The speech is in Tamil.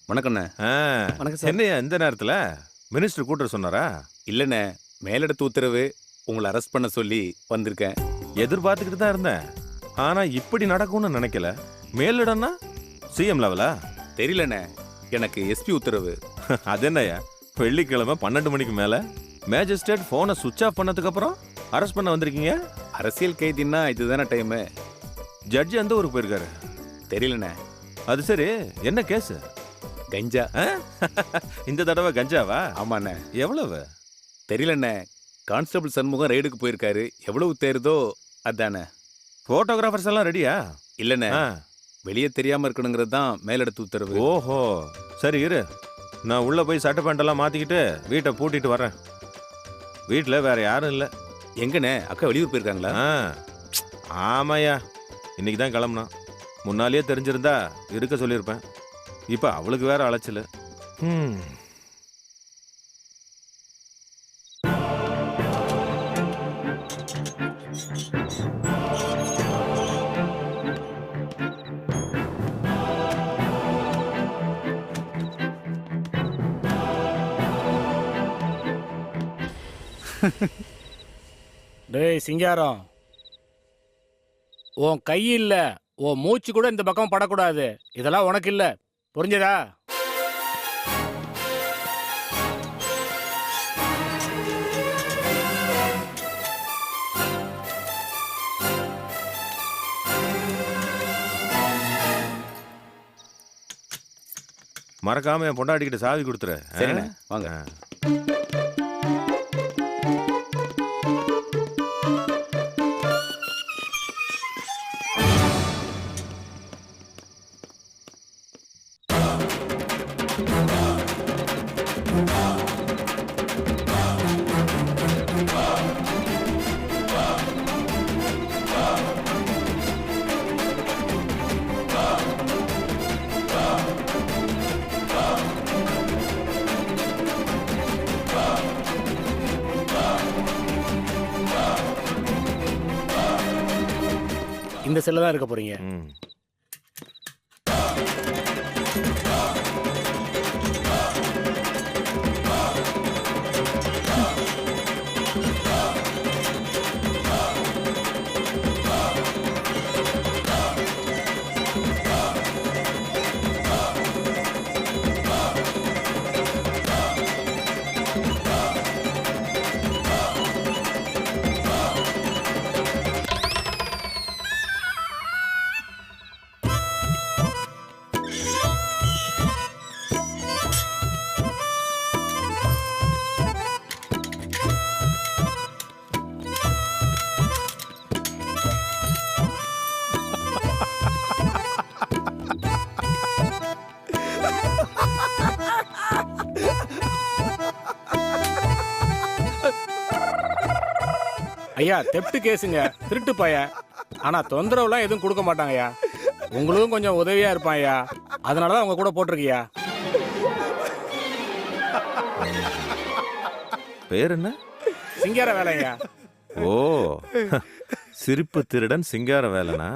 வணக்கண்ணே. ஆ, வணக்கம் சார். என்னய்யா இந்த நேரத்துல மினிஸ்டர் கூட்ட சொன்னாரா? இல்லண்ணே, மேலிடத்து உத்தரவு உங்களை அரெஸ்ட் பண்ண சொல்லி வந்திருக்கேன். எதிர்பார்த்துக்கிட்டு தான் இருந்தேன். ஆனா இப்படி நடக்கும்னு நினைக்கல. மேலிடம்னா சிஎம் லெவலா? தெரியலண்ணே, எனக்கு எஸ்பி உத்தரவு. அது என்னய்யா, வெள்ளிக்கிழமை 12 மணிக்கு மேல மேஜிஸ்ட்ரேட் போனை சுவிட்ச் ஆஃப் பண்ணதுக்கு அப்புறம் அரெஸ்ட் பண்ண வந்திருக்கீங்க? அரசியல் கைதின்னா இதுதானே டைமு. ஜட்ஜி எந்த ஊருக்கு போயிருக்காரு? தெரியலண்ணே. அது சரி, என்ன கேஸ்? கஞ்சா. இந்த தடவை கஞ்சாவா? ஆமாண்ணே. எவ்வளவு? தெரியலண்ணே, கான்ஸ்டபிள் சண்முகம் ரைடுக்கு போயிருக்காரு. எவ்வளவு தேருதோ அதானே. போட்டோகிராஃபர்ஸ் எல்லாம் ரெடியா? இல்லண்ணே, வெளியே தெரியாம இருக்கணுங்கிறது தான் மேலிடத்து உத்தரவு. ஓஹோ, சரி இரு, நான் உள்ள போய் சட்டை பேண்ட் எல்லாம் மாத்திக்கிட்டு வீட்டை பூட்டிட்டு வரேன். வீட்டுல வேற யாரும் இல்ல. எங்கண்ணே, அக்கா வெளியூர் போயிருக்காங்களா? ஆமாயா, இன்னைக்கு தான் கிளம்புனா. முன்னாலேயே தெரிஞ்சிருந்தா இருக்க சொல்லியிருப்பேன். இப்ப அவளுக்கு வேற அலைச்சல். டேய் சிங்காரம், உன் கை இல்ல, உன் மூச்சு கூட இந்த பக்கம் படக்கூடாது. இதெல்லாம் உனக்கு இல்ல, புரிஞ்சதா? மறக்காம என் பொண்டாட்டிக்கிட்ட சாவி கொடுத்துரு. சரிண்ணே, வாங்க. இந்த செல்ல தான் இருக்க போறீங்க. ஐயா, தெப்ட் கேஸுங்க, திருட்டு பைய. ஆனா தொந்தரவுலாம் எதுவும் கொடுக்க மாட்டாங்கய்யா. உங்களுக்கும் கொஞ்சம் உதவியா இருப்பான் ஐயா, அதனாலதான் உங்க கூட போட்டிருக்கியா. பேர் என்ன? சிங்கார வேலையா? ஓ, சிரிப்பு திருடன் சிங்கார வேலைனா?